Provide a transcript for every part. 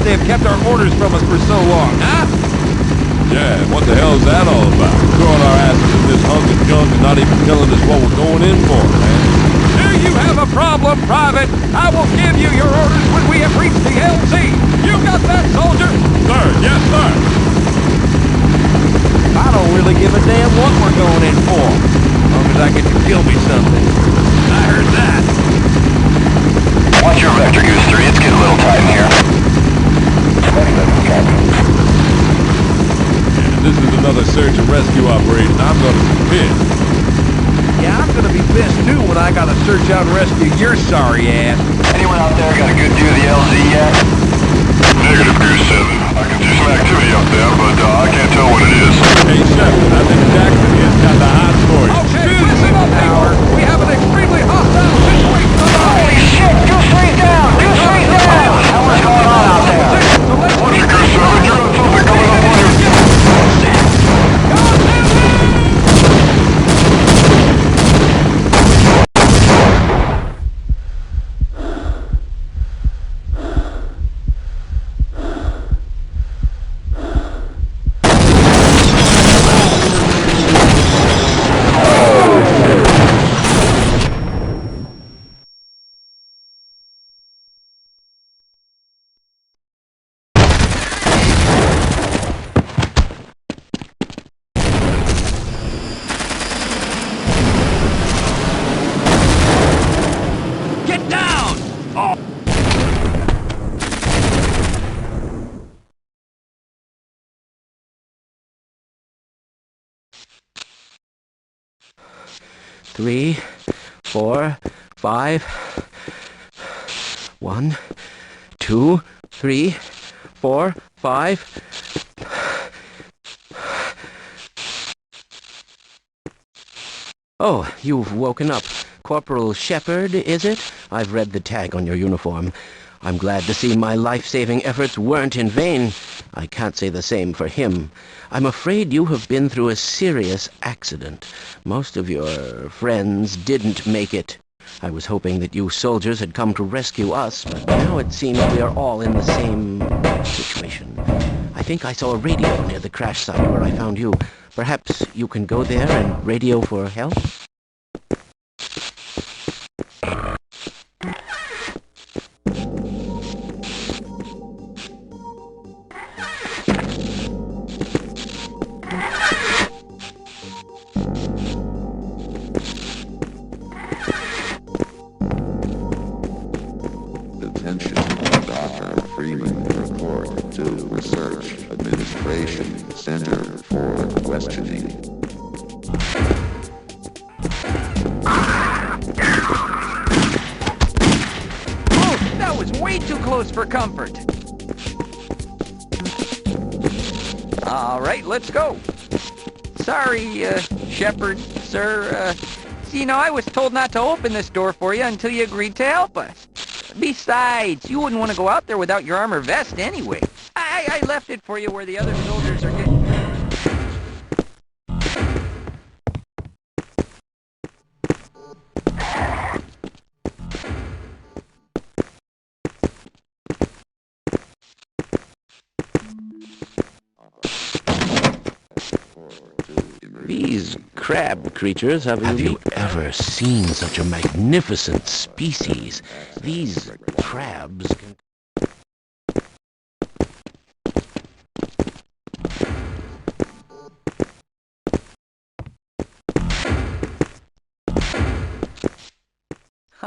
they have kept our orders from us for so long, huh? Yeah, what the hell is that all about? Throwing our asses in this hunk of junk and not even telling us what we're going in for, man. Do you have a problem, Private? I will give you your orders when we have reached the LZ. You got that, soldier? Sir, yes, sir. I don't really give a damn what we're going in for. As long as I get to kill me something. I heard that. Watch your vector, Goose 3. It's getting a little tight in here. This is another search and rescue operation. I'm gonna be pissed. Yeah, I'm gonna be pissed too when I gotta search out and rescue your sorry ass. Anyone out there got a good view of the LZ yet? Negative, Goose 7. I can see some activity up there, but I can't tell what it is. Hey, Chef, I think Jackson here's got the hots for you. Okay, listen up, people. We have an extremely hostile situation on our Holy hands. shit! Goose 3's down! Goose 3's down! What's going on out there? Watch it, Goose 7. You got something coming up on you. Get down! Oh. Three, 4, 5. 1, 2, 3, 4, 5. Oh, you've woken up. Corporal Shepard, is it? I've read the tag on your uniform. I'm glad to see my life-saving efforts weren't in vain. I can't say the same for him. I'm afraid you have been through a serious accident. Most of your friends didn't make it. I was hoping that you soldiers had come to rescue us, but now it seems we are all in the same situation. I think I saw a radio near the crash site where I found you. Perhaps you can go there and radio for help? Attention, Dr. Freeman report to Research Administration Center for questioning. Oh, that was way too close for comfort. All right, let's go. Sorry, Shepard, sir. See, I was told not to open this door for you until you agreed to help us. Besides, you wouldn't want to go out there without your armor vest anyway. I left it for you where the other soldiers are getting... These crab creatures, have you ever seen such a magnificent species? These crabs can...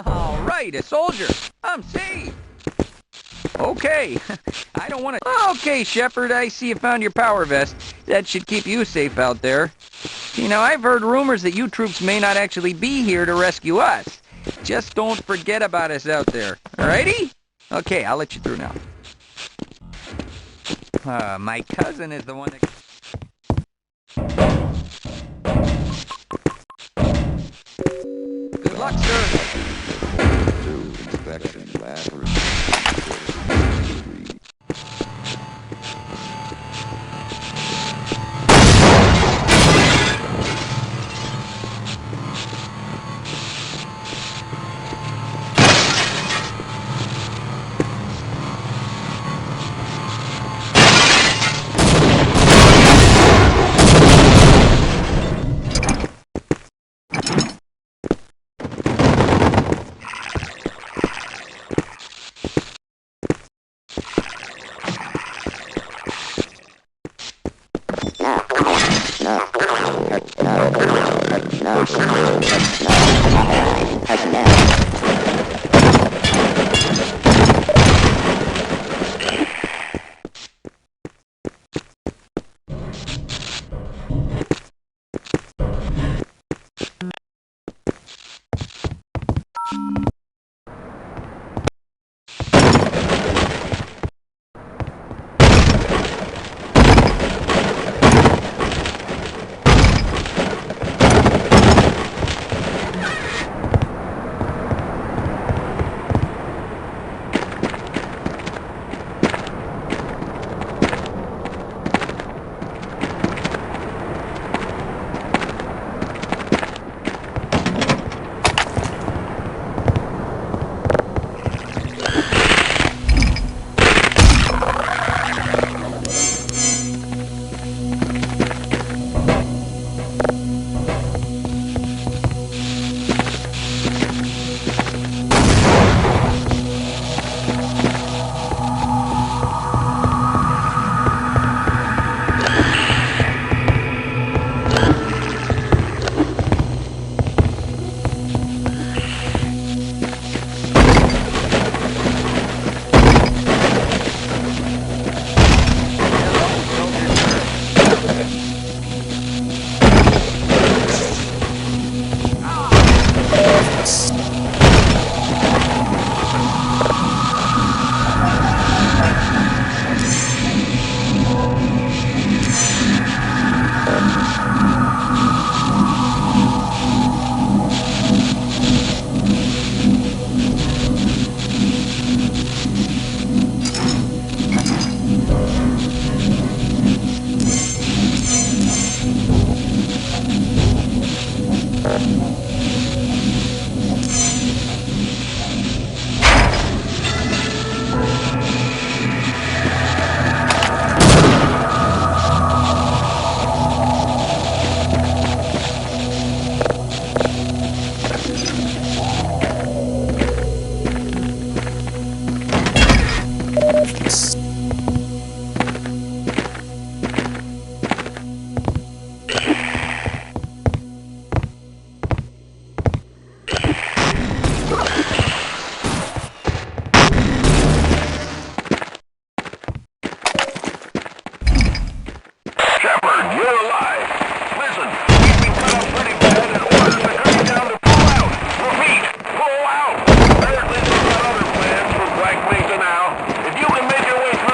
All right, a soldier. I'm safe. Okay. I don't want to... Okay, Shepard, I see you found your power vest. That should keep you safe out there. I've heard rumors that you troops may not actually be here to rescue us. Just don't forget about us out there. Alrighty? Okay, I'll let you through now. My cousin is the one that... Good luck, sir. To inspection lab. Shepard, you're alive. Listen, we've been cut up pretty bad and orders to cut down to pull out. Repeat, pull out. Apparently they've got other plans for Black Mesa now. If you can make your way through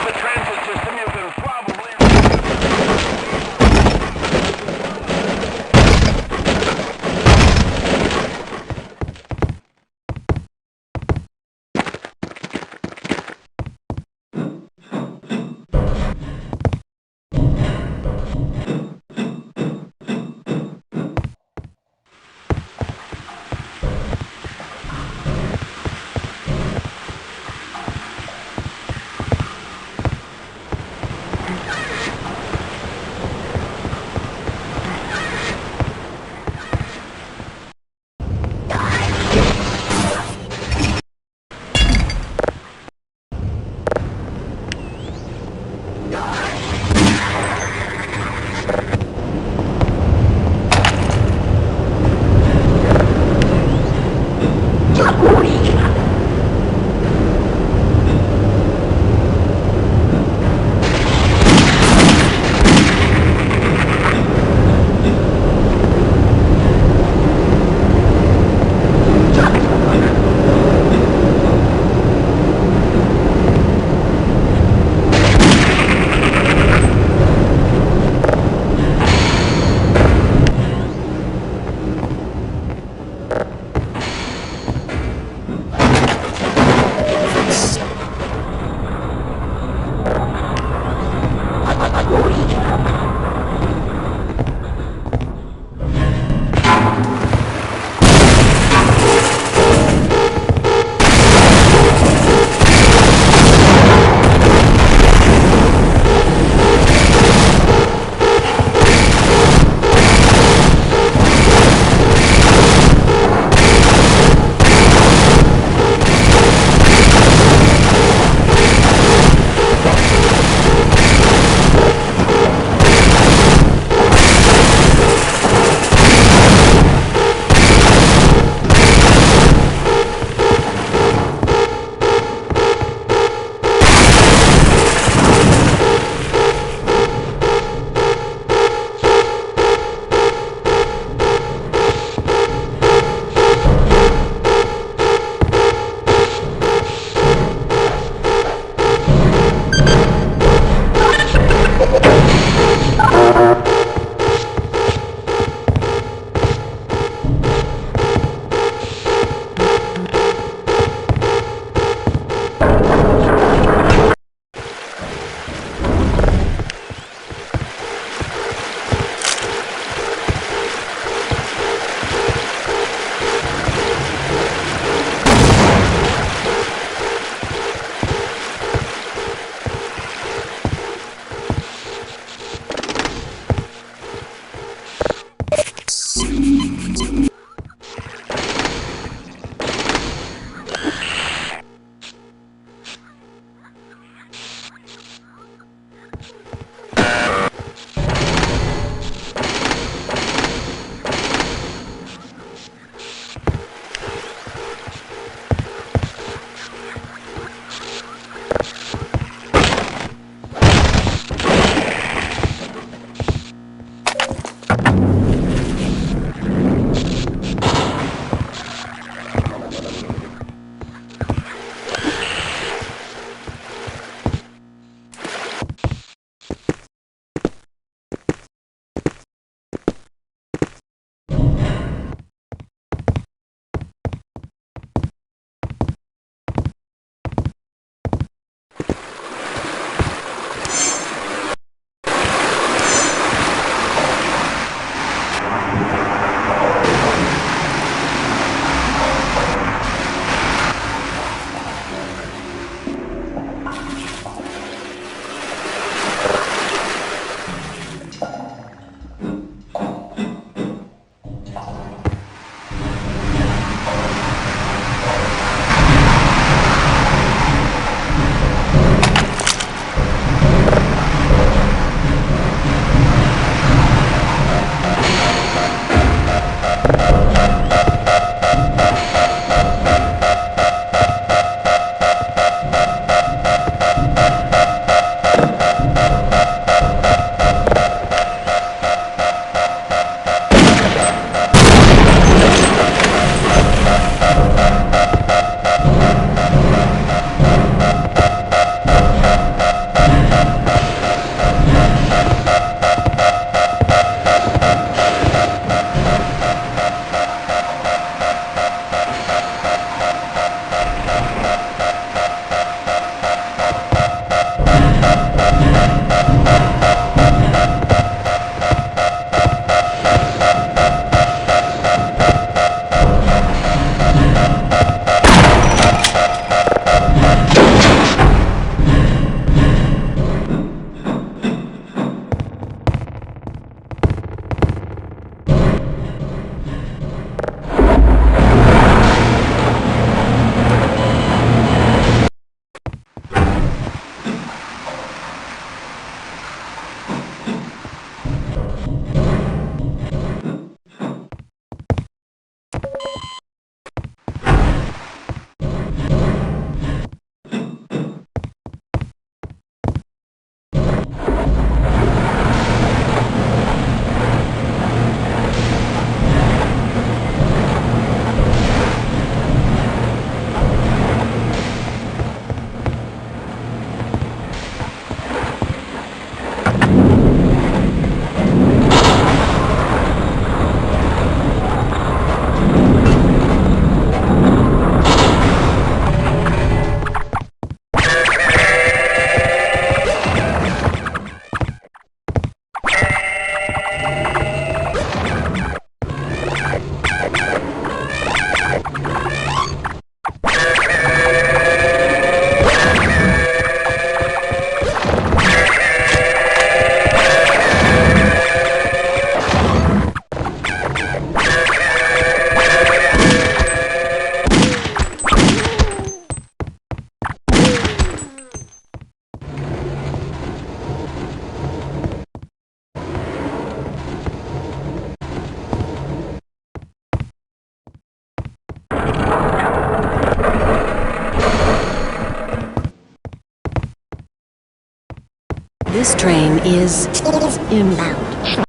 This train is inbound.